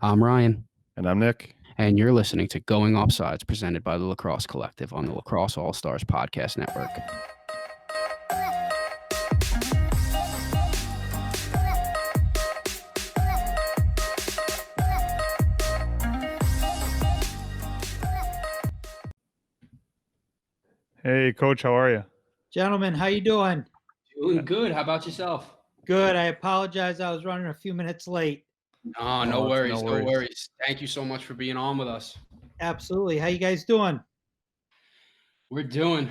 I'm Ryan, And I'm Nick. and you're listening to Going Offsides, presented by the Lacrosse Collective on the Lacrosse All Stars Podcast Network. Hey, Coach, how are you? Gentlemen, how you doing? Doing good. How about yourself? Good. I apologize. I was running a few minutes late. No worries. No worries. Thank you so much for being on with us. Absolutely. How you guys doing? We're battling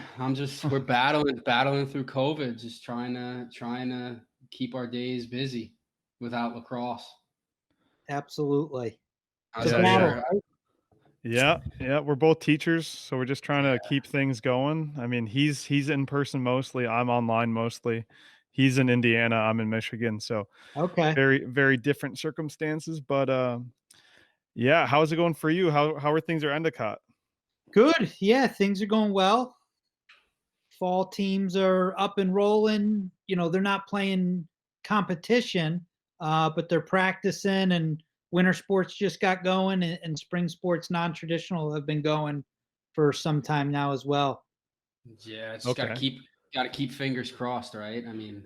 through COVID, just trying to keep our days busy without lacrosse. Absolutely. How's It's a that, battle, sir? right? Yeah, we're both teachers, so we're just trying to keep things going. I mean, he's in person mostly, I'm online mostly. He's in Indiana, I'm in Michigan, so Okay. very, very different circumstances. But yeah, how's it going for you? How are things at Endicott? Good. Yeah, things are going well. Fall teams are up and rolling. You know, they're not playing competition, but they're practicing, and winter sports just got going, and spring sports non-traditional have been going for some time now as well. Yeah, it's Okay. gotta keep fingers crossed, right? I mean,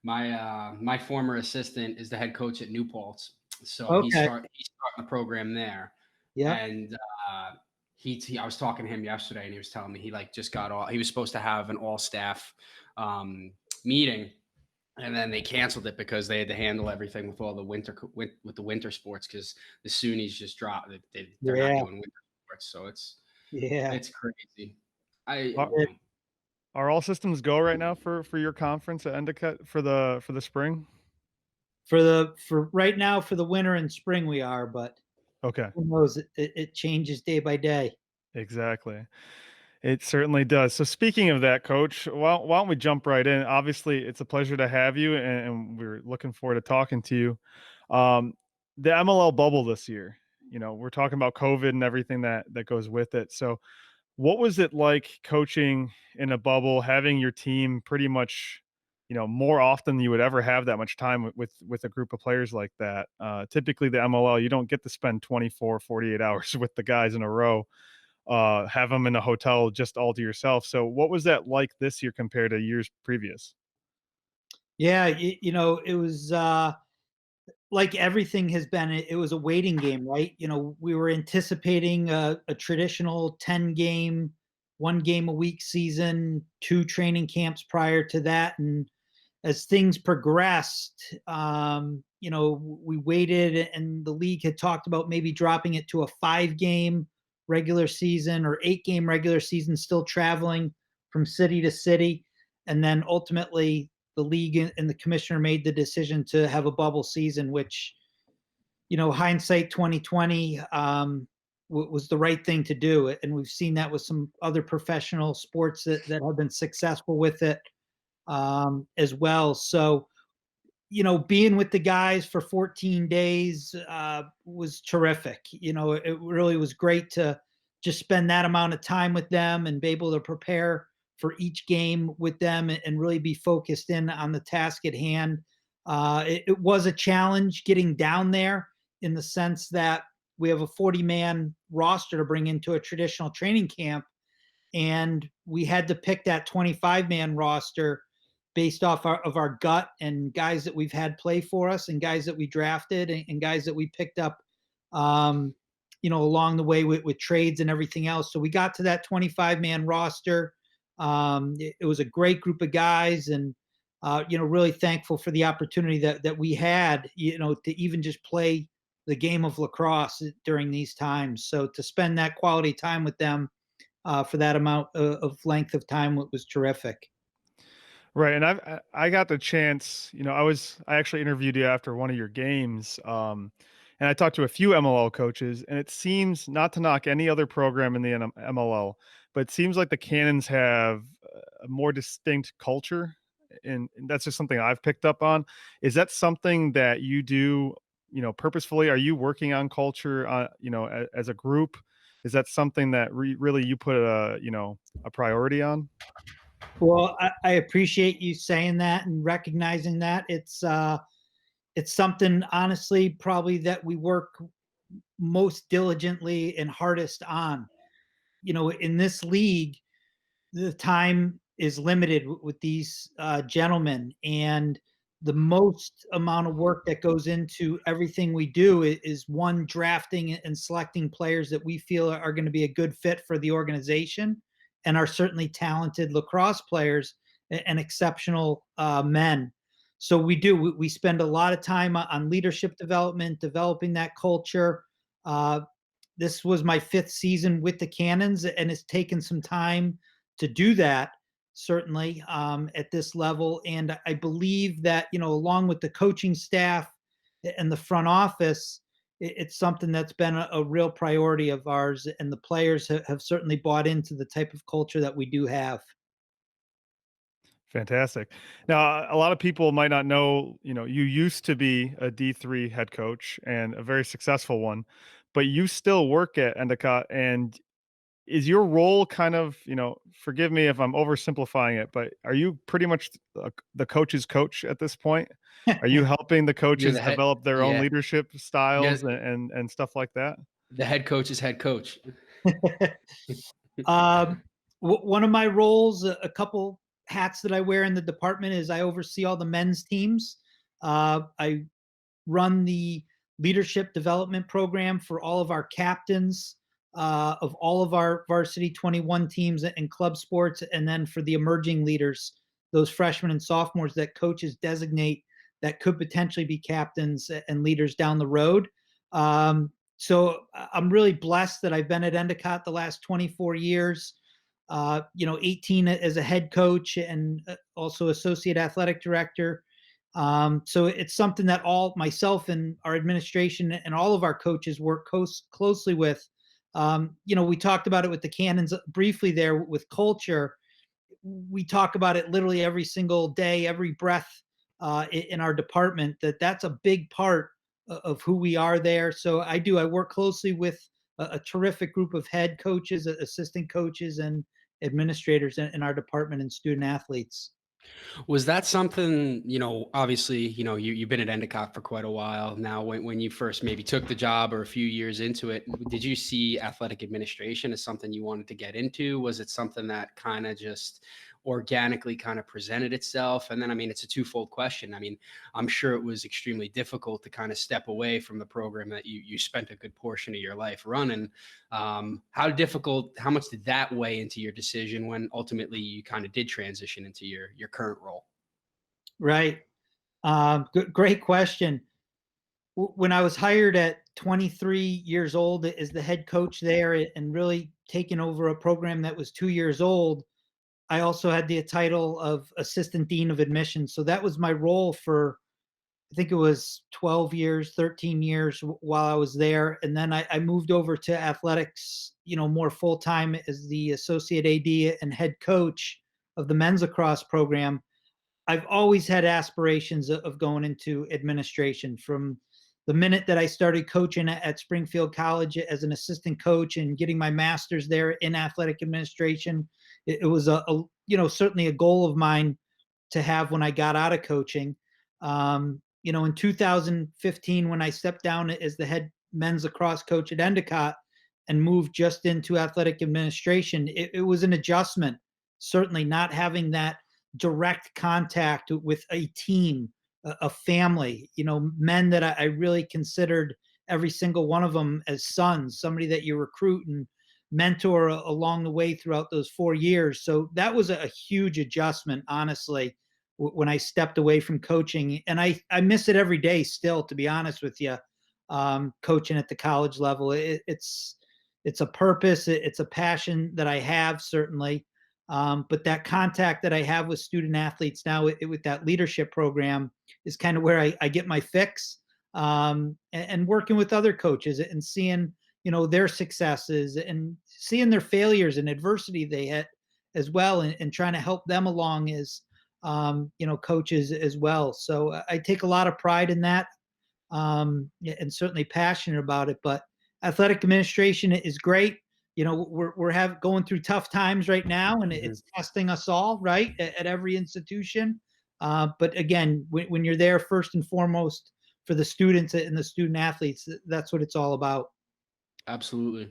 my former assistant is the head coach at New Paltz, so Okay. he's starting the program there. Yeah. And I was talking to him yesterday, and he was telling me he just got all. He was supposed to have an all staff meeting, and then they canceled it because they had to handle everything with all the winter sports, because the SUNYs just dropped. They're not doing winter sports, so it's crazy. Are all systems go right now for your conference at Endicott for the spring? For right now, for the winter and spring we are, but Okay. who knows? It changes day by day. Exactly. It certainly does. So speaking of that, Coach, why don't we jump right in? Obviously, it's a pleasure to have you, and we're looking forward to talking to you. The MLL bubble this year, we're talking about COVID and everything that goes with it. So what was it like coaching in a bubble, having your team pretty much, more often than you would ever have that much time with a group of players like that? Typically the MLL, you don't get to spend 24, 48 hours with the guys in a row. Have them in a hotel just all to yourself. So what was that like this year compared to years previous? Yeah, it was like everything has been. It was a waiting game, right? We were anticipating a traditional 10-game, 1 game a week season, 2 training camps prior to that, and as things progressed, we waited, and the league had talked about maybe dropping it to a 5-game regular season or 8-game regular season, still traveling from city to city. And then ultimately, the league and the commissioner made the decision to have a bubble season, which, hindsight 2020, was the right thing to do. And we've seen that with some other professional sports that have been successful with it as well. So, being with the guys for 14 days was terrific. It really was great to just spend that amount of time with them and be able to prepare for each game with them and really be focused in on the task at hand. It was a challenge getting down there, in the sense that we have a 40-man roster to bring into a traditional training camp, and we had to pick that 25-man roster based off of our gut, and guys that we've had play for us, and guys that we drafted, and guys that we picked up along the way with trades and everything else. So we got to that 25-man roster. It was a great group of guys, and really thankful for the opportunity that we had, to even just play the game of lacrosse during these times. So to spend that quality time with them for that amount of length of time was terrific. Right. And I got the chance, I actually interviewed you after one of your games. And I talked to a few MLL coaches, and it seems, not to knock any other program in the MLL, but it seems like the Cannons have a more distinct culture. And that's just something I've picked up on. Is that something that you do, purposefully? Are you working on culture, as a group? Is that something that really you put a priority on? Well, I appreciate you saying that and recognizing that. it's something, honestly, probably that we work most diligently and hardest on. In this league, the time is limited with these gentlemen, and the most amount of work that goes into everything we do is one, drafting and selecting players that we feel are going to be a good fit for the organization and are certainly talented lacrosse players and exceptional men. So we spend a lot of time on leadership development, developing that culture. uh, this was my 5th season with the Cannons, and it's taken some time to do that, certainly, at this level. And I believe that, along with the coaching staff and the front office, it's something that's been a real priority of ours. And the players have certainly bought into the type of culture that we do have. Fantastic. Now, a lot of people might not know, you used to be a D3 head coach and a very successful one, but you still work at Endicott. And is your role kind of, forgive me if I'm oversimplifying it, but are you pretty much the coach's coach at this point? Are you helping the You're coaches the head. develop their own Yeah. leadership You're styles and stuff like that? the head coach's head coach. One of my roles, a couple hats that I wear in the department, is I oversee all the men's teams. I run the leadership development program for all of our captains of all of our varsity 21 teams and club sports, and then for the emerging leaders, those freshmen and sophomores that coaches designate that could potentially be captains and leaders down the road. So I'm really blessed that I've been at Endicott the last 24 years. 18 as a head coach and also associate athletic director. So it's something that all myself and our administration and all of our coaches work closely with. We talked about it with the Cannons briefly there with culture. We talk about it literally every single day, every breath in our department, that's a big part of who we are there. So I work closely with a terrific group of head coaches, assistant coaches, and administrators in our department, and student athletes. Was that something, obviously, you've been at Endicott for quite a while now. When you first maybe took the job or a few years into it, did you see athletic administration as something you wanted to get into? Was it something that kind of just organically kind of presented itself? And then, it's a twofold question. I'm sure it was extremely difficult to kind of step away from the program that you spent a good portion of your life running. How much did that weigh into your decision when ultimately you kind of did transition into your current role? Right. Great question. When I was hired at 23 years old as the head coach there and really taking over a program that was 2 years old, I also had the title of assistant dean of admissions. So that was my role for, I think it was 12 years, 13 years while I was there. And then I moved over to athletics, more full time as the associate AD and head coach of the men's lacrosse program. I've always had aspirations of going into administration from the minute that I started coaching at Springfield College as an assistant coach and getting my master's there in athletic administration. It was certainly a goal of mine to have when I got out of coaching. In 2015, when I stepped down as the head men's lacrosse coach at Endicott and moved just into athletic administration, it was an adjustment. Certainly not having that direct contact with a team, a family, men that I really considered every single one of them as sons, somebody that you recruit and mentor along the way throughout those 4 years. So that was a huge adjustment, honestly, when I stepped away from coaching. And I miss it every day still, to be honest with you. Coaching at the college level, it's a purpose, it's a passion that I have, certainly. But that contact that I have with student athletes now with that leadership program is kind of where I get my fix. And working with other coaches and seeing, their successes and seeing their failures and adversity they hit as well, and trying to help them along as, coaches as well. So I take a lot of pride in that, and certainly passionate about it. But athletic administration is great. We're going through tough times right now, and it's testing us all, right, at every institution. But again, when you're there, first and foremost, for the students and the student athletes. That's what it's all about. Absolutely.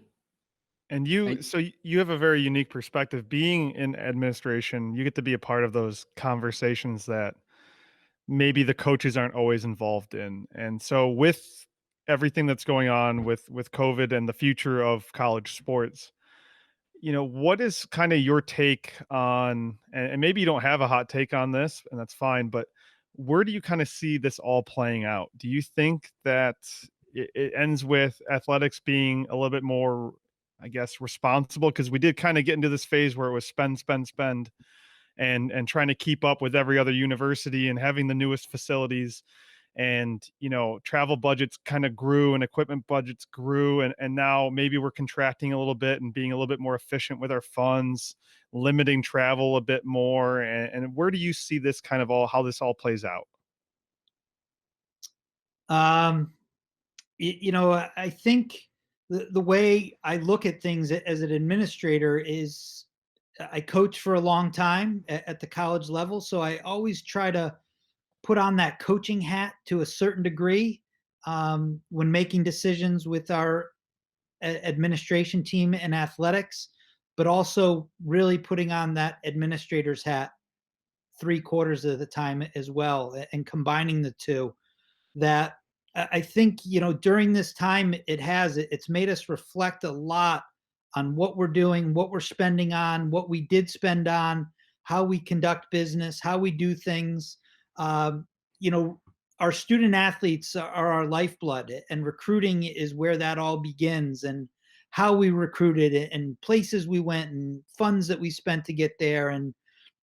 And And you have a very unique perspective. Being in administration, you get to be a part of those conversations that maybe the coaches aren't always involved in. And so with everything that's going on with COVID and the future of college sports, what is kind of your take on, and maybe you don't have a hot take on this, and that's fine, but where do you kind of see this all playing out? Do you think that it ends with athletics being a little bit more, I guess, responsible? Because we did kind of get into this phase where it was spend, spend, spend, and trying to keep up with every other university and having the newest facilities, and travel budgets kind of grew and equipment budgets grew, and now maybe we're contracting a little bit and being a little bit more efficient with our funds, limiting travel a bit more. And where do you see this kind of how this all plays out? Um, I think the way I look at things as an administrator is I coached for a long time at the college level, so I always try to put on that coaching hat to a certain degree when making decisions with our administration team and athletics, but also really putting on that administrator's hat 3/4 of the time as well, and combining the two. That I think during this time it's made us reflect a lot on what we're doing, what we're spending on, what we did spend on, how we conduct business, how we do things. Um, you know, our student athletes are our lifeblood, and recruiting is where that all begins. And how we recruited it, and places we went, and funds that we spent to get there. And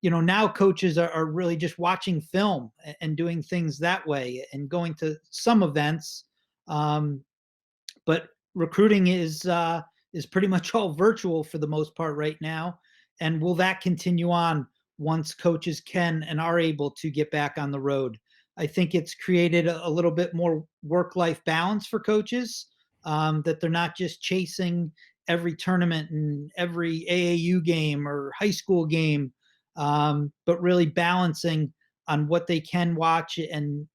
now coaches are really just watching film and doing things that way and going to some events. Um, but recruiting is pretty much all virtual for the most part right now. And will that continue on once coaches can and are able to get back on the road? I think it's created a little bit more work-life balance for coaches, that they're not just chasing every tournament and every AAU game or high school game, but really balancing on what they can watch, and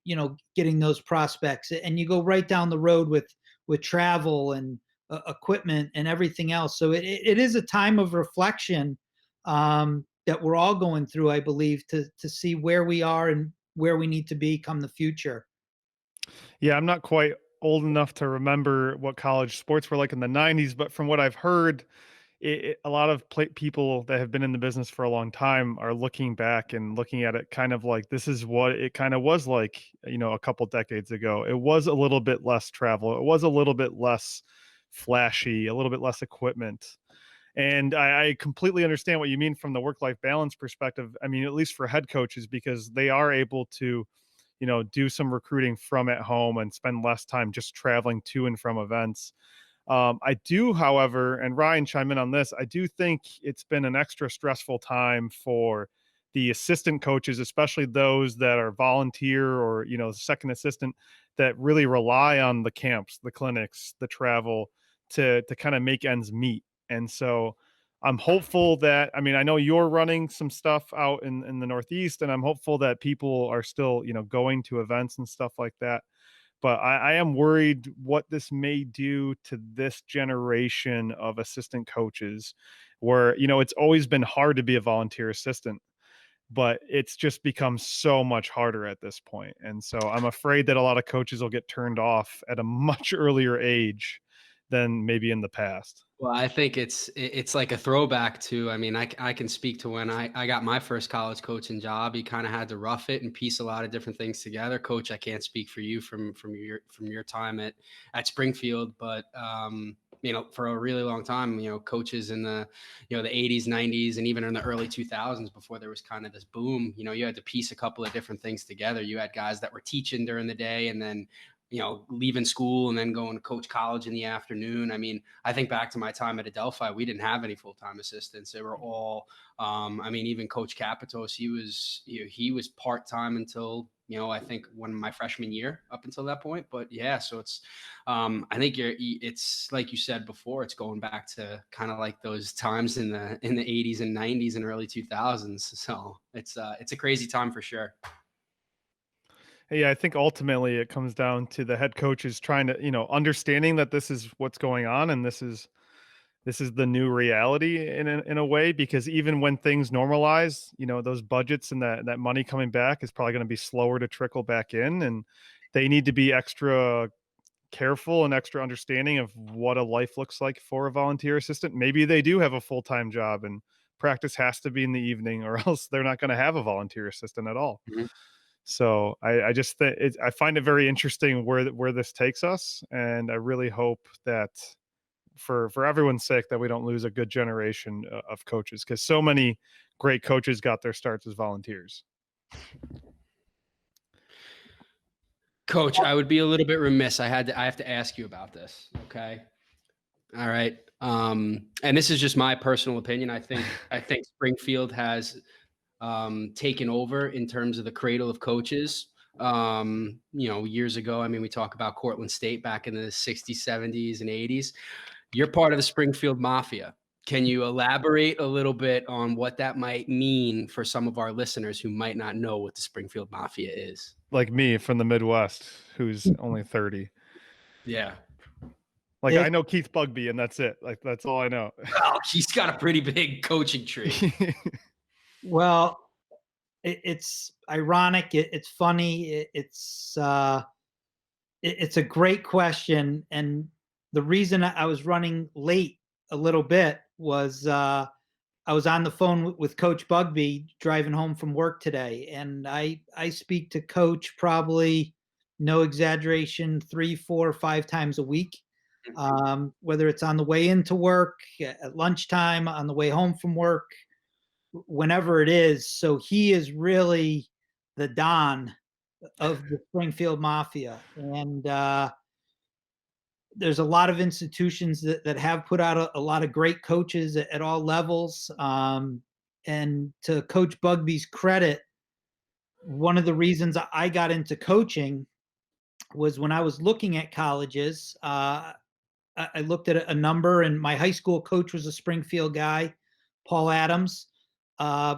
getting those prospects. And you go right down the road with travel and equipment and everything else. So it is a time of reflection, that we're all going through, I believe, to see where we are and where we need to be come the future. Yeah, I'm not quite old enough to remember what college sports were like in the 90s, but from what I've heard, a lot of people that have been in the business for a long time are looking back and looking at it kind of like this is what it kind of was like, a couple decades ago. It was a little bit less travel. It was a little bit less flashy, a little bit less equipment. And I completely understand what you mean from the work-life balance perspective. I mean, at least for head coaches, because they are able to, do some recruiting from at home and spend less time just traveling to and from events. I do, however, and Ryan, chime in on this, I do think it's been an extra stressful time for the assistant coaches, especially those that are volunteer or, second assistant, that really rely on the camps, the clinics, the travel to kind of make ends meet. And so I'm hopeful that, I mean, I know you're running some stuff out in the Northeast, and I'm hopeful that people are still, going to events and stuff like that. But I am worried what this may do to this generation of assistant coaches, where, it's always been hard to be a volunteer assistant, but it's just become so much harder at this point. And so I'm afraid that a lot of coaches will get turned off at a much earlier age than maybe in the past. Well, I think it's like a throwback to, I mean, I can speak to when I got my first college coaching job. You kind of had to rough it and piece a lot of different things together. Coach, I can't speak for you from your time at Springfield, but for a really long time, coaches in the the 80s, 90s, and even in the early 2000s, before there was kind of this boom, you had to piece a couple of different things together. You had guys that were teaching during the day, and then leaving school and then going to coach college in the afternoon. I mean, I think back to my time at Adelphi, we didn't have any full-time assistants. They were all, I mean, even Coach Capitos, he was part-time until, I think when my freshman year up until that point. But yeah, so it's, I think it's like you said before, it's going back to kind of like those times in the 80s and 90s and early 2000s. So it's a crazy time for sure. Yeah, I think ultimately it comes down to the head coaches trying to, understanding that this is what's going on and this is the new reality in a way, because even when things normalize, those budgets and that money coming back is probably going to be slower to trickle back in, and they need to be extra careful and extra understanding of what a life looks like for a volunteer assistant. Maybe they do have a full-time job and practice has to be in the evening, or else they're not going to have a volunteer assistant at all. Mhm. So I just think I find it very interesting where this takes us, and I really hope that for everyone's sake that we don't lose a good generation of coaches, because so many great coaches got their starts as volunteers. Coach, I would be a little bit remiss. I have to ask you about this. Okay. All right. And this is just my personal opinion. I think Springfield has taken over in terms of the cradle of coaches. Years ago, I mean, we talk about Cortland State back in the 60s, 70s, and 80s. You're part of the Springfield Mafia. Can you elaborate a little bit on what that might mean for some of our listeners who might not know what the Springfield Mafia is? Like me from the Midwest, who's only 30. Yeah. Like, I It, know Keith Bugby, and that's it. Like, that's all I know. Well, he's got a pretty big coaching tree. well, it's ironic. It's funny. It's a great question, and the reason I was running late a little bit was I was on the phone with Coach Bugby driving home from work today, and I speak to Coach probably, no exaggeration, 3, 4, 5 times a week. Whether it's on the way into work, at lunchtime, on the way home from work, whenever it is. So he is really the Don of the Springfield Mafia, and there's a lot of institutions that have put out a lot of great coaches at all levels. And to Coach Bugby's credit, one of the reasons I got into coaching was when I was looking at colleges. I looked at a number, and my high school coach was a Springfield guy, Paul Adams. Uh,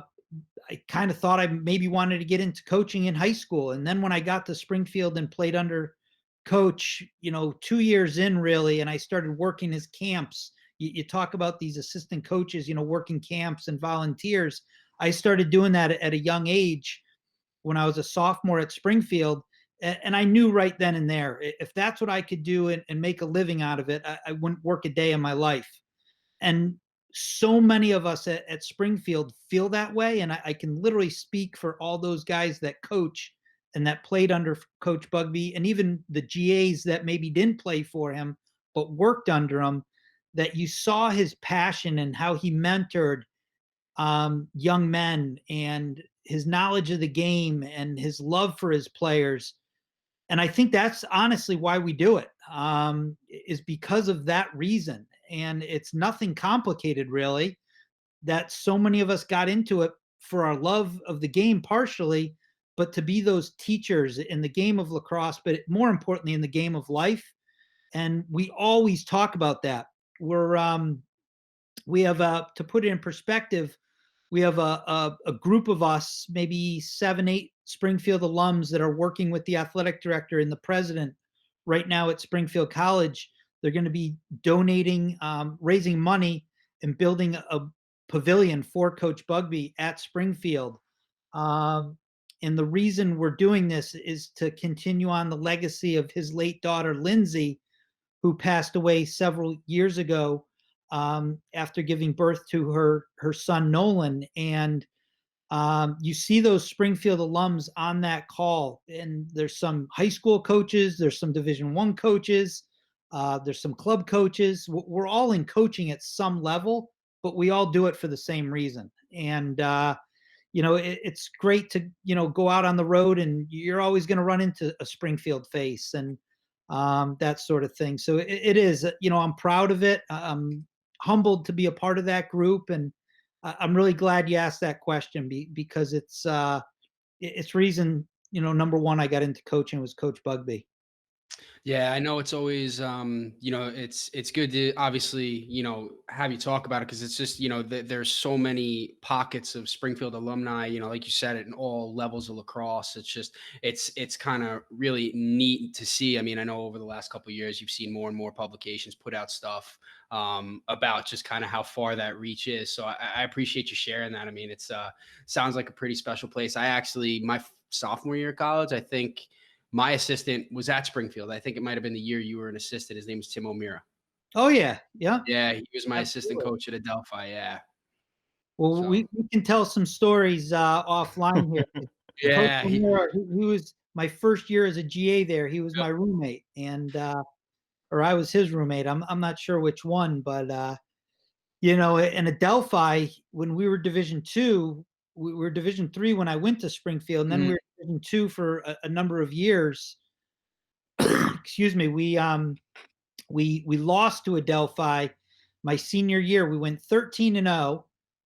I kind of thought I maybe wanted to get into coaching in high school. And then when I got to Springfield and played under coach, 2 years in really, and I started working his camps. You talk about these assistant coaches, working camps and volunteers. I started doing that at a young age when I was a sophomore at Springfield. And I knew right then and there, if that's what I could do and make a living out of it, I wouldn't work a day in my life. And so many of us at Springfield feel that way. And I can literally speak for all those guys that coach and that played under Coach Bugby, and even the GAs that maybe didn't play for him, but worked under him, that you saw his passion and how he mentored young men, and his knowledge of the game and his love for his players. And I think that's honestly why we do it, is because of that reason. And it's nothing complicated, really, that so many of us got into it for our love of the game, partially, but to be those teachers in the game of lacrosse, but more importantly, in the game of life. And we always talk about that. We have to put it in perspective, we have a group of us, maybe 7, 8 Springfield alums that are working with the athletic director and the president right now at Springfield College. They're going to be donating, raising money, and building a pavilion for Coach Bugby at Springfield. And the reason we're doing this is to continue on the legacy of his late daughter, Lindsay, who passed away several years ago, after giving birth to her son, Nolan. And you see those Springfield alums on that call, and there's some high school coaches, there's some Division I coaches, there's some club coaches. We're all in coaching at some level, but we all do it for the same reason. And it's great to go out on the road, and you're always going to run into a Springfield face, and that sort of thing. So it is, I'm proud of it. I'm humbled to be a part of that group, and I'm really glad you asked that question, because it's reason, number one, I got into coaching was Coach Bugby. Yeah, I know it's always, it's good to obviously, have you talk about it because it's just, there's so many pockets of Springfield alumni, like you said, in all levels of lacrosse. It's just, it's kind of really neat to see. I mean, I know over the last couple of years, you've seen more and more publications put out stuff about just kind of how far that reach is. So I appreciate you sharing that. I mean, it's sounds like a pretty special place. I actually, my sophomore year of college, I think my assistant was at Springfield. I think it might have been the year you were an assistant. His name was Tim O'Meara. Oh yeah, yeah, Yeah, he was my assistant absolutely. coach at Adelphi. Yeah. Well, So we can tell some stories offline here. Coach yeah, O'Meara, he was my first year as a GA there. He was my roommate, and or I was his roommate. I'm not sure which one, but in Adelphi, when we were Division 2, we were Division 3 when I went to Springfield, and then mhm, we were Division 2 for a number of years. Excuse me. We lost to Adelphi my senior year. We went 13-0.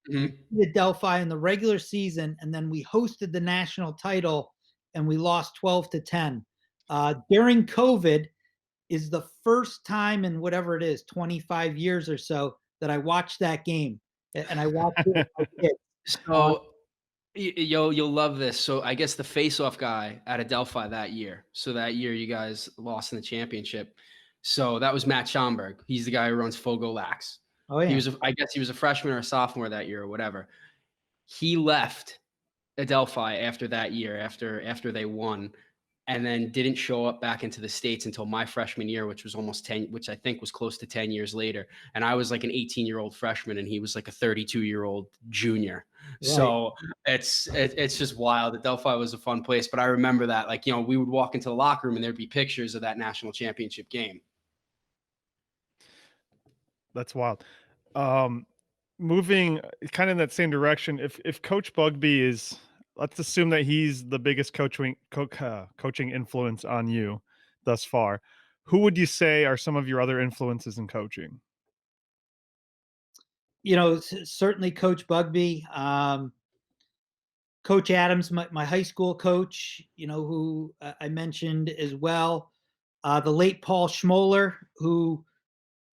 We mhm. beat Adelphi in the regular season, and then we hosted the national title, and we lost 12-10. During COVID is the first time in whatever it is, 25 years or so, that I watched that game, and I watched it with my kids. Uh, So you'll love this. So I guess the face-off guy at Adelphi that year. So that year you guys lost in the championship. So that was Matt Schmberg. He's the guy who runs Fogo Lax. oh He yeah, was, I guess, he was a freshman or a sophomore that year or whatever. He left Adelphi after that year, after they won, and then didn't show up back into the States until my freshman year, which was almost 10, which I think was close to 10 years later. And I was like an 18-year-old freshman and he was like a 32-year-old junior. right. So it's just wild. Adelphi was a fun place. But I remember that, like, we would walk into the locker room and there'd be pictures of that national championship game. That's wild. Um, moving kind of in that same direction, if Coach Bugby is, let's assume that he's the biggest coaching influence on you thus far. Who would you say are some of your other influences in coaching? Certainly Coach Bugby. Coach Adams, my high school coach, who I mentioned as well. The late Paul Schmoller, who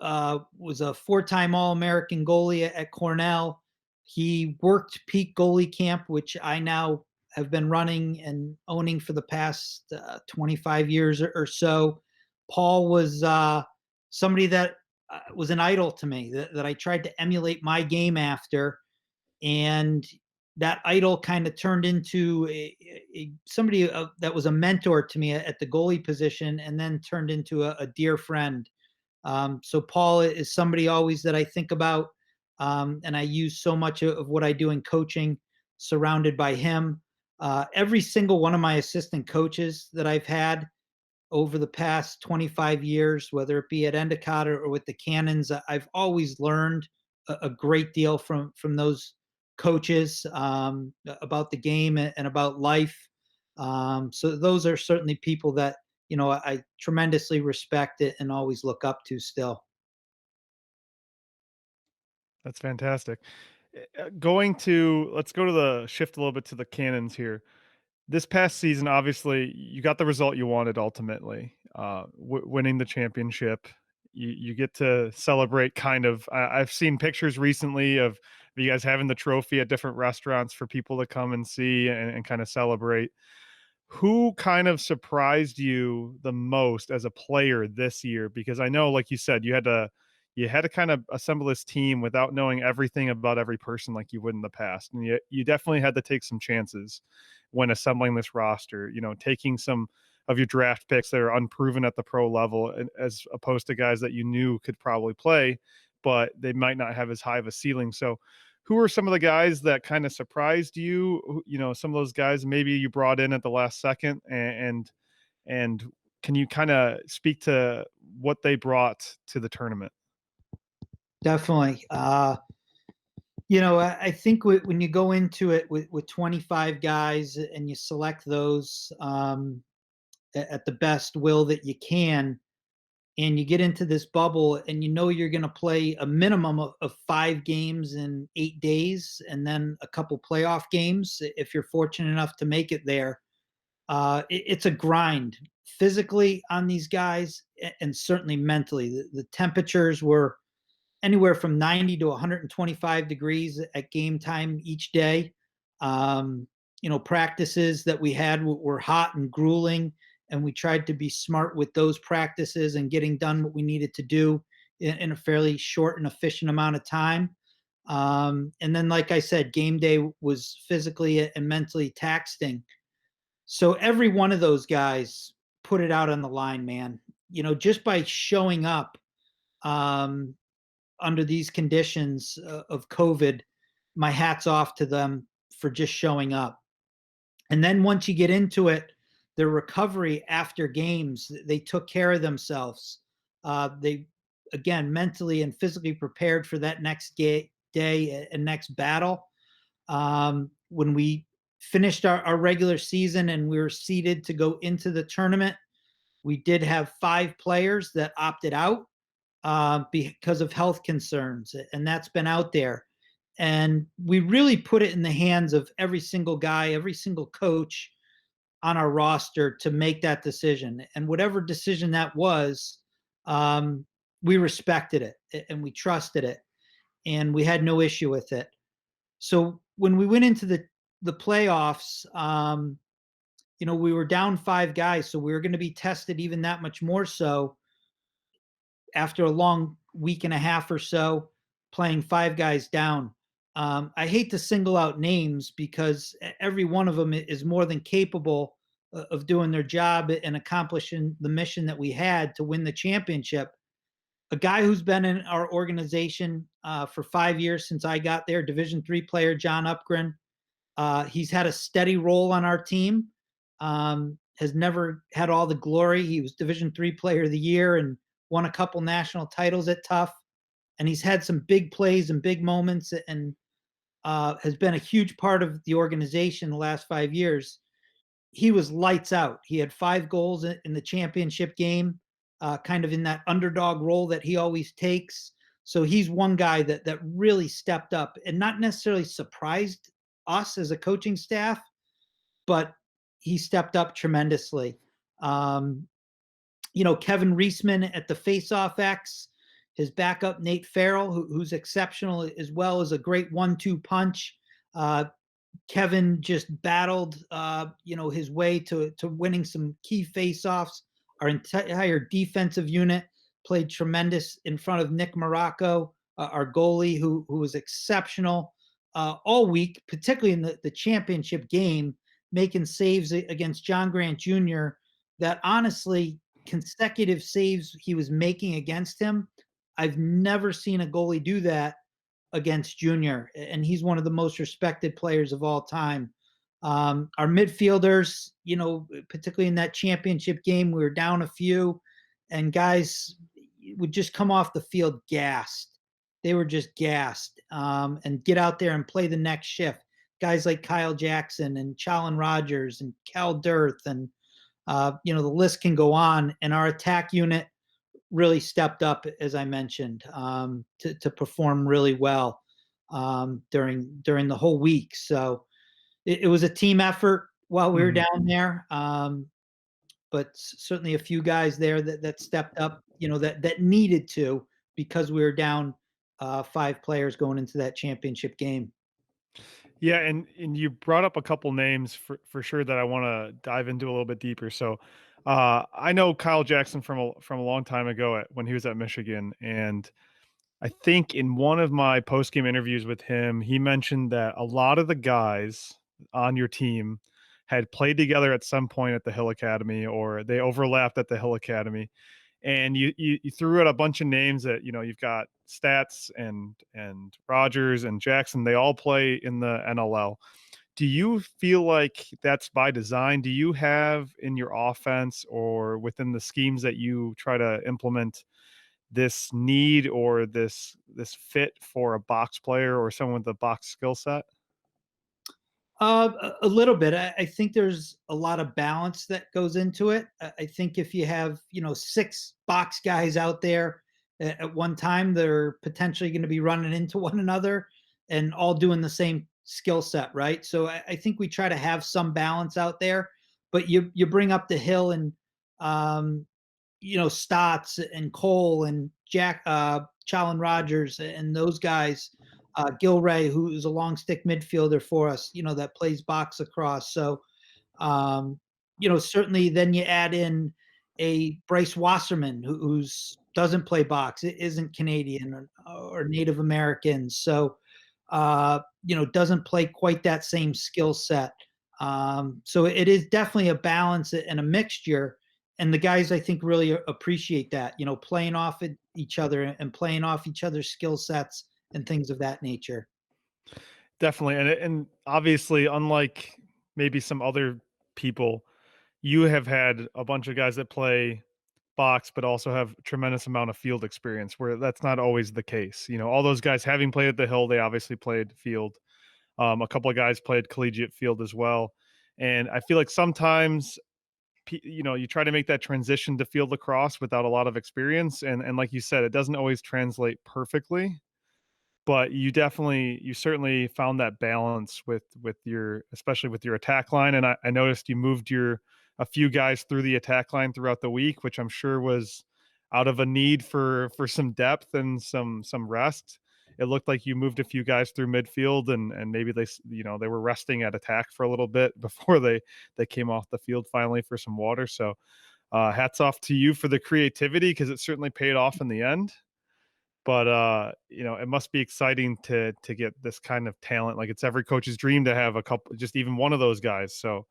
was a four-time All-American goalie at Cornell. He worked peak goalie camp, which I now have been running and owning for the past 25 years or so. Paul was somebody that was an idol to me, that I tried to emulate my game after, and that idol kind of turned into somebody that was a mentor to me at the goalie position, and then turned into a dear friend. So Paul is somebody always that I think about, and I use so much of what I do in coaching surrounded by him. Every single one of my assistant coaches that I've had over the past 25 years, whether it be at Endicott or with the Cannons, I've always learned a great deal from those coaches, about the game and about life. So those are certainly people that I tremendously respect it and always look up to still. That's fantastic. Going to let's go to the shift a little bit to the Cannons here. This past season, obviously, you got the result you wanted ultimately, winning the championship. You get to celebrate kind of. I've seen pictures recently of you guys having the trophy at different restaurants for people to come and see and kind of celebrate. Who kind of surprised you the most as a player this year? Because I know, like you said, you had to kind of assemble this team without knowing everything about every person like you would in the past. And you definitely had to take some chances when assembling this roster, taking some of your draft picks that are unproven at the pro level as opposed to guys that you knew could probably play, but they might not have as high of a ceiling. So who are some of the guys that kind of surprised you? Some of those guys maybe you brought in at the last second and can you kind of speak to what they brought to the tournament? Definitely. I think when you go into it with 25 guys and you select those at the best will that you can, and you get into this bubble and you're going to play a minimum of 5 games in 8 days, and then a couple playoff games if you're fortunate enough to make it there. It's a grind physically on these guys and certainly mentally. The temperatures were anywhere from 90 to 125 degrees at game time each day. Practices that we had were hot and grueling, and we tried to be smart with those practices and getting done what we needed to do in a fairly short and efficient amount of time. And then, like I said, game day was physically and mentally taxing. So every one of those guys put it out on the line, man. Just by showing up um, under these conditions of COVID, my hat's off to them for just showing up. And then once you get into it, their recovery after games, they took care of themselves. They, again, mentally and physically prepared for that next day and next battle. When we finished our regular season and we were seeded to go into the tournament, we did have 5 players that opted out because of health concerns, and that's been out there. And we really put it in the hands of every single guy, every single coach on our roster to make that decision. And whatever decision that was, we respected it and we trusted it, and we had no issue with it. So when we went into the playoffs, we were down 5 guys, so we were going to be tested even that much more so after a long week and a half or so, playing 5 guys down. I hate to single out names because every one of them is more than capable of doing their job and accomplishing the mission that we had to win the championship. A guy who's been in our organization for 5 years since I got there, Division III player John Upgren. He's had a steady role on our team. Has never had all the glory. He was Division III player of the year and won a couple national titles at Tough. And he's had some big plays and big moments and has been a huge part of the organization the last 5 years. He was lights out. He had 5 goals in the championship game, kind of in that underdog role that he always takes. So he's one guy that really stepped up and not necessarily surprised us as a coaching staff, but he stepped up tremendously. Kevin Reisman at the faceoff X, his backup Nate Farrell, who's exceptional as well as a great 1-2 punch. Kevin just battled, his way to winning some key faceoffs. Our entire defensive unit played tremendous in front of Nick Morocco, our goalie, who was exceptional all week, particularly in the championship game, making saves against John Grant Jr. that honestly, consecutive saves he was making against him. I've never seen a goalie do that against Junior, and he's one of the most respected players of all time. Our midfielders, particularly in that championship game, we were down a few, and guys would just come off the field gassed. They were just gassed, and get out there and play the next shift. Guys like Kyle Jackson and Challen Rogers and Cal Dirth, and the list can go on. And our attack unit really stepped up, as I mentioned, to perform really well during the whole week. So it was a team effort while we were down there, but certainly a few guys there that stepped up, that needed to, because we were down 5 players going into that championship game. Yeah, and you brought up a couple names for sure that I want to dive into a little bit deeper. So, I know Kyle Jackson from a long time ago when he was at Michigan, and I think in one of my post-game interviews with him, he mentioned that a lot of the guys on your team had played together at some point at the Hill Academy, or they overlapped at the Hill Academy. And you threw out a bunch of names that, you've got Stats and Rogers and Jackson. They all play in the NLL. Do you feel like that's by design? Do you have in your offense or within the schemes that you try to implement this need or this fit for a box player or someone with a box skill set? A little bit. I think there's a lot of balance that goes into it. I think if you have, 6 box guys out there at one time, they're potentially going to be running into one another and all doing the same skill set, right? So I think we try to have some balance out there. But you bring up the Hill and Stotts and Cole and Jack, Challen Rogers and those guys, Gilray, who is a long stick midfielder for us, that plays box lacrosse. So, certainly then you add in a Bryce Wasserman who's doesn't play box, isn't Canadian or Native American. So, doesn't play quite that same skill set. So it is definitely a balance and a mixture. And the guys, I think, really appreciate that, playing off each other and playing off each other's skill sets and things of that nature. Definitely. And obviously, unlike maybe some other people, you have had a bunch of guys that play box, but also have tremendous amount of field experience where that's not always the case. All those guys having played at the Hill, they obviously played field. A couple of guys played collegiate field as well. And I feel like sometimes, you try to make that transition to field lacrosse without a lot of experience. And like you said, it doesn't always translate perfectly, but you certainly found that balance with your, especially with your attack line. And I noticed you moved a few guys through the attack line throughout the week, which I'm sure was out of a need for some depth and some rest. It looked like you moved a few guys through midfield and maybe they were resting at attack for a little bit before they came off the field finally for some water. So hats off to you for the creativity, because it certainly paid off in the end. But it must be exciting to get this kind of talent. Like, it's every coach's dream to have a couple, just even one of those guys. So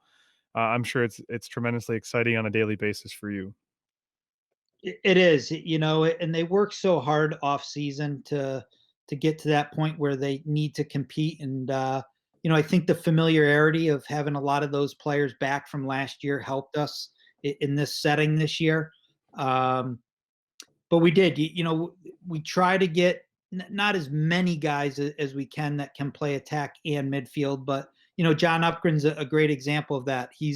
I'm sure it's tremendously exciting on a daily basis for you. It is, and they work so hard off season to get to that point where they need to compete. And I think the familiarity of having a lot of those players back from last year helped us in this setting this year. But we did, we try to get not as many guys as we can that can play attack and midfield. But John Upgren's a great example of that. He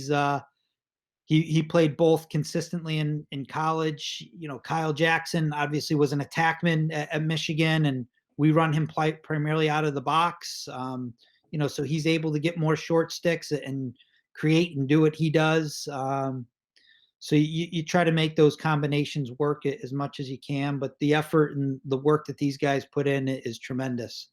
played both consistently in college. Kyle Jackson obviously was an attackman at Michigan, and we run him primarily out of the box. So he's able to get more short sticks and create and do what he does. So you try to make those combinations work as much as you can, but the effort and the work that these guys put in is tremendous.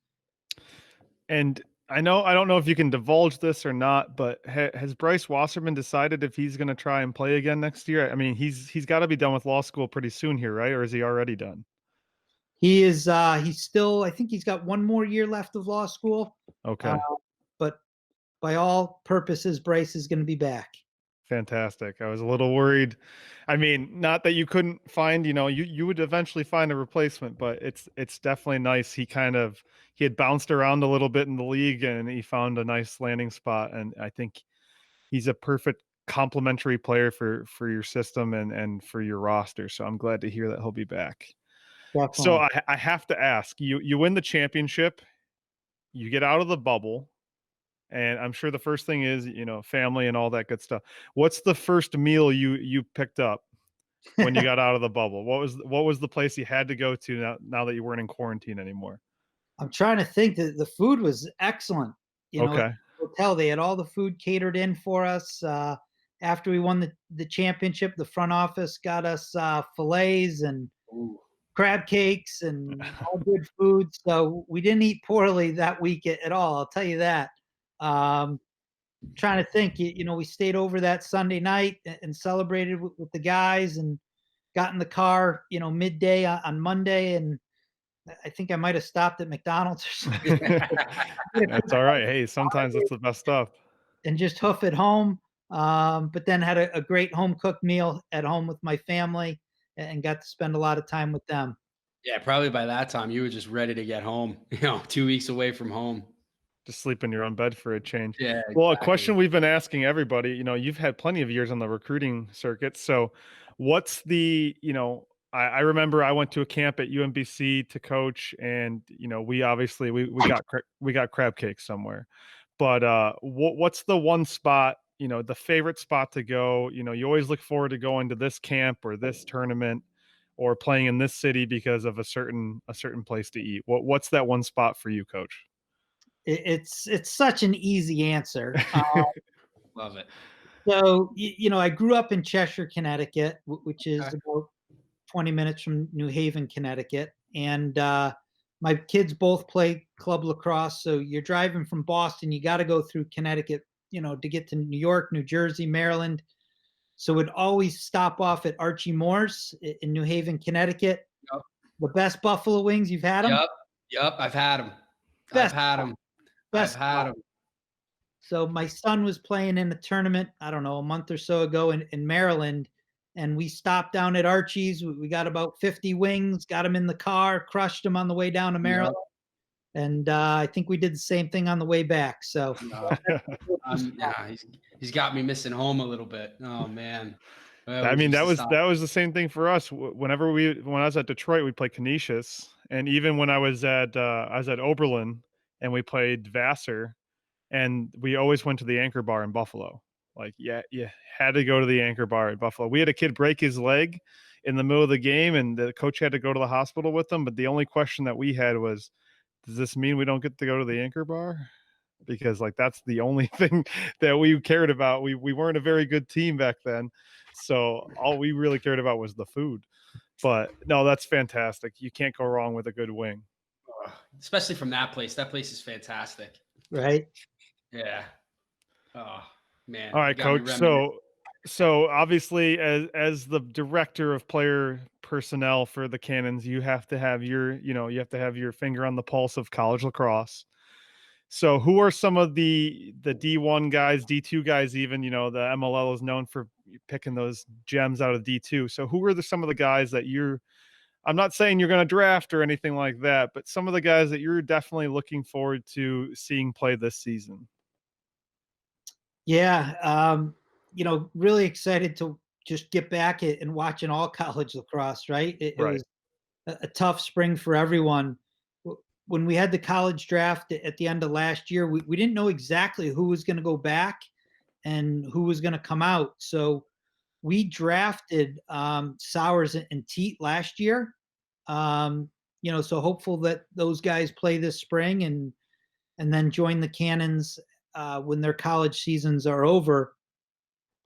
And I don't know if you can divulge this or not, but has Bryce Wasserman decided if he's going to try and play again next year? I mean, he's got to be done with law school pretty soon here, right? Or is he already done? He is. He's still. I think he's got one more year left of law school. Okay. But by all purposes, Bryce is going to be back. Fantastic. I was a little worried. I mean, not that you couldn't find, you would eventually find a replacement, but it's definitely nice. He had bounced around a little bit in the league and he found a nice landing spot. And I think he's a perfect complementary player for your system and for your roster. So I'm glad to hear that he'll be back. Definitely. So I have to ask, you win the championship, you get out of the bubble. And I'm sure the first thing is, family and all that good stuff. What's the first meal you picked up when you got out of the bubble? What was the place you had to go to now that you weren't in quarantine anymore? I'm trying to think. That the food was excellent. Okay. At the hotel, they had all the food catered in for us. After we won the championship, the front office got us fillets and crab cakes and all good food. So we didn't eat poorly that week at all. I'll tell you that. Trying to think, we stayed over that Sunday night and celebrated with the guys and got in the car, midday on Monday. And I think I might have stopped at McDonald's or something. That's all right. Hey, sometimes it's the best stuff. And just hoof it home. But then had a great home cooked meal at home with my family and got to spend a lot of time with them. Yeah, probably by that time you were just ready to get home, 2 weeks away from home. Just sleep in your own bed for a change. Yeah, exactly. Well, a question we've been asking everybody, you've had plenty of years on the recruiting circuit. So what's I remember I went to a camp at UMBC to coach, and we obviously we got crab cakes somewhere. But what's the one spot, the favorite spot to go? You always look forward to going to this camp or this tournament or playing in this city because of a certain place to eat. What's that one spot for you, Coach? It's such an easy answer. Love it. So, I grew up in Cheshire, Connecticut, which is Okay. about 20 minutes from New Haven, Connecticut. And my kids both play club lacrosse. So you're driving from Boston, you got to go through Connecticut, to get to New York, New Jersey, Maryland. So we'd always stop off at Archie Moore's in New Haven, Connecticut. Yep. The best buffalo wings. You've had them? Yep. Yep. I've had them. I've Best, had them. I've best. had them. So my son was playing in a tournament, I don't know, a month or so ago in Maryland, and we stopped down at Archie's. We got about 50 wings, got them in the car, crushed them on the way down to Maryland, and I think we did the same thing on the way back. So Yeah, he's got me missing home a little bit. Oh man. I mean, that was the same thing for us. When I was at Detroit, we played Canisius, and even when I was at Oberlin, and we played Vassar, and we always went to the Anchor Bar in Buffalo. Like, yeah, you had to go to the Anchor Bar in Buffalo. We had a kid break his leg in the middle of the game, and the coach had to go to the hospital with him. But the only question that we had was, does this mean we don't get to go to the Anchor Bar? Because like that's the only thing that we cared about. We weren't a very good team back then, so all we really cared about was the food. But no, that's fantastic. You can't go wrong with a good wing, especially from that place. That place is fantastic. right? Yeah. Oh man. All right, Coach. So obviously, as the director of player personnel for the Cannons, you have to have your finger on the pulse of college lacrosse. So who are some of the D1 guys, D2 guys, even, the MLL is known for picking those gems out of D2. So who are some of the guys that I'm not saying you're going to draft or anything like that, but some of the guys that you're definitely looking forward to seeing play this season? Yeah. Really excited to just get back and watching all college lacrosse, right? It was a tough spring for everyone. When we had the college draft at the end of last year, we didn't know exactly who was going to go back and who was going to come out. So we drafted Sowers and Teat last year. So hopeful that those guys play this spring and then join the Cannons when their college seasons are over.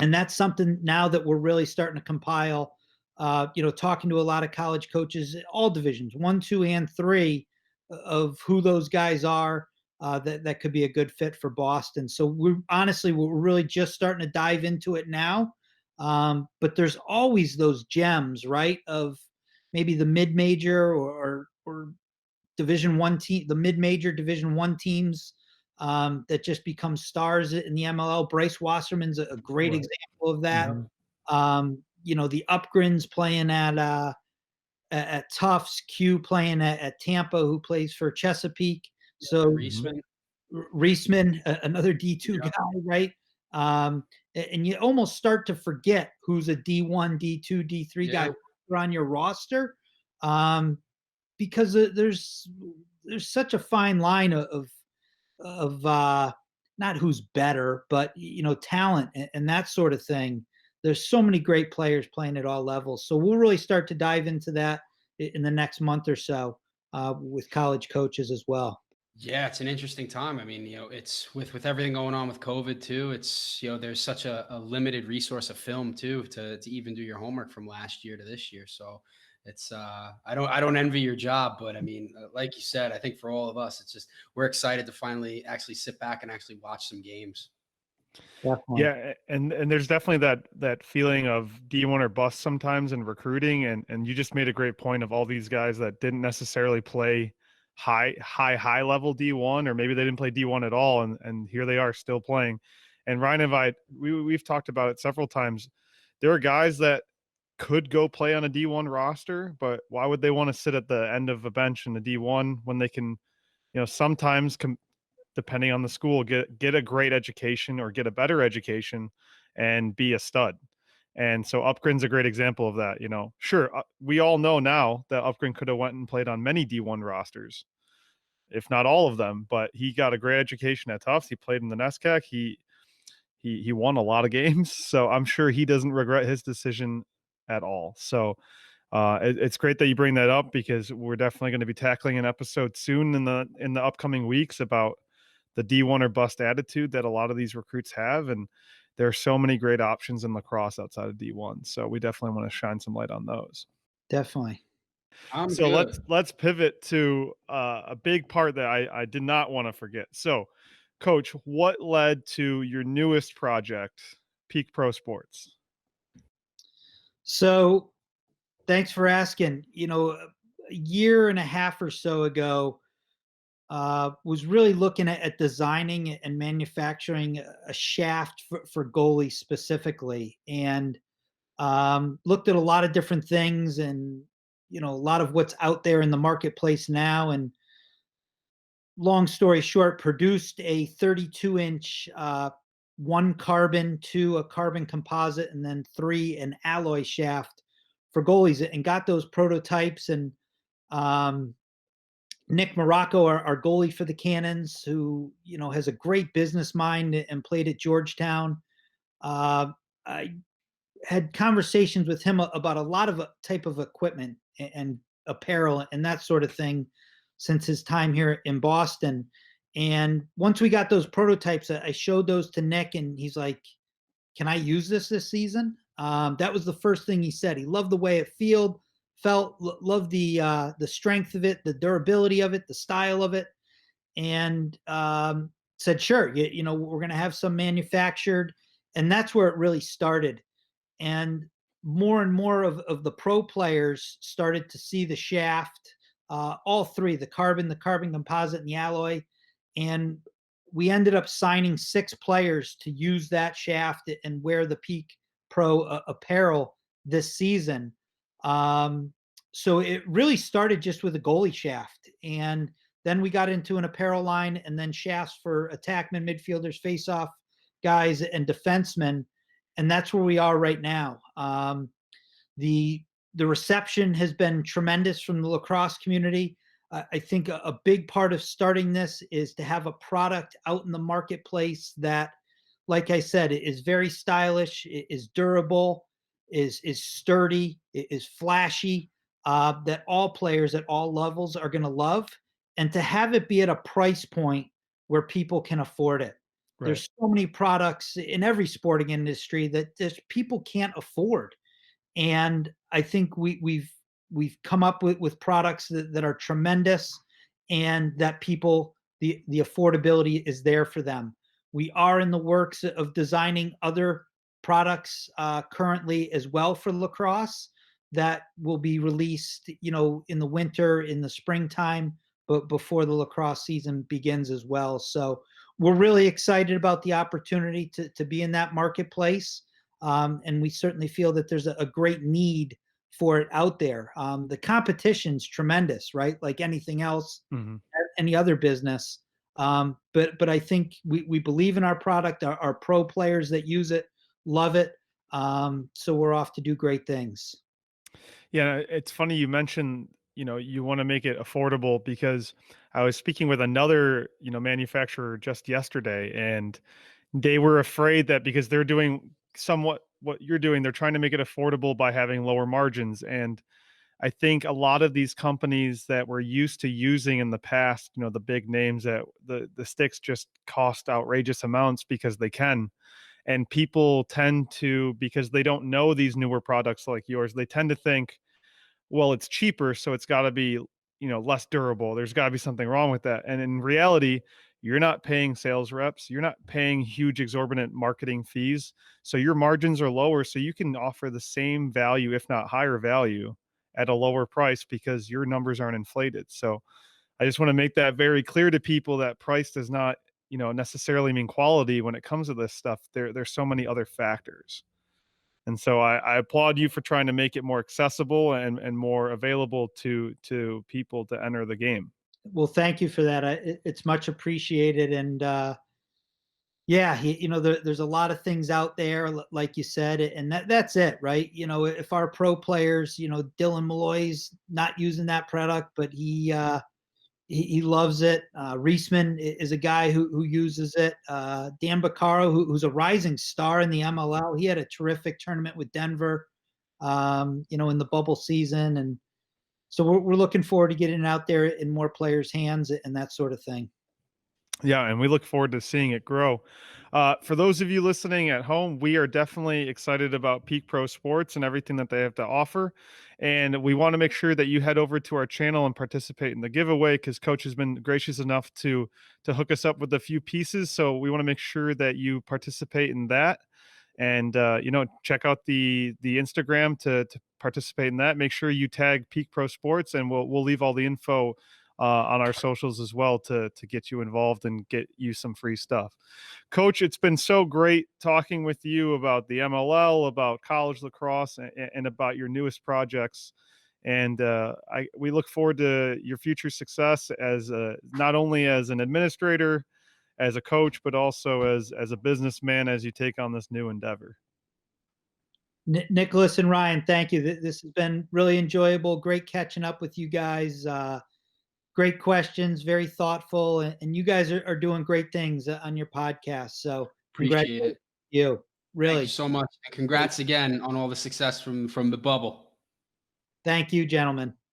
And that's something now that we're really starting to compile. Talking to a lot of college coaches, all divisions, 1, 2, and 3, of who those guys are that could be a good fit for Boston. So we're really just starting to dive into it now. But there's always those gems, right? Of maybe the mid-major or Division One team, the mid-major Division One teams that just become stars in the MLL. Bryce Wasserman's a great example of that. The Upgrins playing at Tufts, Q playing at Tampa, who plays for Chesapeake. So Reisman, another D2 guy, right? And you almost start to forget who's a D1, D2, D3 guy on your roster, because there's such a fine line of not who's better, but talent and that sort of thing. There's so many great players playing at all levels. So we'll really start to dive into that in the next month or so with college coaches as well. Yeah, it's an interesting time. I mean, it's with everything going on with COVID too. It's there's such a limited resource of film too to even do your homework from last year to this year. So it's I don't envy your job, but I mean, like you said, I think for all of us, it's just we're excited to finally actually sit back and actually watch some games. Definitely. Yeah, and there's definitely that feeling of D1 or bust sometimes in recruiting, and you just made a great point of all these guys that didn't necessarily play high level D1, or maybe they didn't play D1 at all, and here they are still playing. And Ryan and we've talked about it several times. There are guys that could go play on a D1 roster, but why would they want to sit at the end of a bench in the D1 when they can, sometimes depending on the school, get a great education or get a better education and be a stud. And so Upgren's a great example of that. Sure, we all know now that Upgren could have went and played on many D1 rosters, if not all of them, but he got a great education at Tufts. He played in the NESCAC. He won a lot of games, so I'm sure he doesn't regret his decision at all. So it's great that you bring that up, because we're definitely going to be tackling an episode soon in the upcoming weeks about the D1 or bust attitude that a lot of these recruits have. And there are so many great options in lacrosse outside of D1. So we definitely want to shine some light on those. Definitely. I'm So good. let's pivot to a big part that I did not want to forget. So, Coach, what led to your newest project, Peak Pro Sports? So thanks for asking. A year and a half or so ago, was really looking at designing and manufacturing a shaft for goalies specifically, and looked at a lot of different things, and a lot of what's out there in the marketplace now. And long story short, produced a 32-inch, one carbon, two a carbon composite, and then three an alloy shaft for goalies, and got those prototypes. And um, Nick Morocco, our goalie for the Cannons, who has a great business mind and played at Georgetown. I had conversations with him about a lot of type of equipment and apparel and that sort of thing since his time here in Boston. And once we got those prototypes, I showed those to Nick, and he's like, "Can I use this season?" That was the first thing he said. He loved the way it felt, loved the strength of it, the durability of it, the style of it, and said, "Sure, we're going to have some manufactured." And that's where it really started. And and more of the pro players started to see the shaft, all three, the carbon composite, and the alloy. And we ended up signing 6 players to use that shaft and wear the Peak Pro apparel this season. Um, so it really started just with a goalie shaft. And then we got into an apparel line, and then shafts for attackmen, midfielders, face-off guys, and defensemen. And that's where we are right now. The reception has been tremendous from the lacrosse community. I think a big part of starting this is to have a product out in the marketplace that, like I said, is very stylish, is durable, is sturdy, is flashy, that all players at all levels are going to love, and to have it be at a price point where people can afford it. Right. There's so many products in every sporting industry that just people can't afford. And I think we've come up with products that are tremendous, and that people, the affordability is there for them. We are in the works of designing other products currently as well for lacrosse that will be released, in the winter, in the springtime, but before the lacrosse season begins as well. So we're really excited about the opportunity to be in that marketplace. And we certainly feel that there's a great need for it out there. The competition's tremendous, right? Like anything else, Mm-hmm. any other business. But I think we believe in our product. Our pro players that use it love it. So we're off to do great things. Yeah, it's funny you mentioned, you want to make it affordable, because I was speaking with another, manufacturer just yesterday, and they were afraid that because they're doing somewhat what you're doing, they're trying to make it affordable by having lower margins. And I think a lot of these companies that we're used to using in the past, the big names, that the sticks just cost outrageous amounts because they can. And people tend to, because they don't know these newer products like yours, they tend to think, well, it's cheaper, so it's got to be, less durable. There's got to be something wrong with that. And in reality, you're not paying sales reps, you're not paying huge exorbitant marketing fees. So your margins are lower, so you can offer the same value, if not higher value, at a lower price, because your numbers aren't inflated. So I just want to make that very clear to people, that price does not, necessarily mean quality when it comes to this stuff. There's so many other factors. And so I applaud you for trying to make it more accessible and more available to people to enter the game. Well, thank you for that. It's much appreciated. And yeah, there's a lot of things out there, like you said, and that's it, right? If our pro players, Dylan Malloy's not using that product, but he loves it. Reisman is a guy who uses it. Dan Baccaro, who's a rising star in the MLL, he had a terrific tournament with Denver, in the bubble season. And so we're looking forward to getting it out there in more players' hands and that sort of thing. Yeah, and we look forward to seeing it grow. For those of you listening at home, we are definitely excited about Peak Pro Sports and everything that they have to offer. And we want to make sure that you head over to our channel and participate in the giveaway, because Coach has been gracious enough to hook us up with a few pieces. So we want to make sure that you participate in that. And check out the Instagram to participate in that. Make sure you tag Peak Pro Sports, and we'll leave all the info on our socials as well to get you involved and get you some free stuff. Coach, it's been so great talking with you about the MLL, about college lacrosse, and about your newest projects. And we look forward to your future success as not only as an administrator, as a coach, but also as a businessman as you take on this new endeavor. Nicholas and Ryan, thank you. This has been really enjoyable. Great catching up with you guys. Great questions, very thoughtful, and you guys are doing great things on your podcast. So Appreciate it. You really. Thank you so much. And congrats again on all the success from the bubble. Thank you, gentlemen.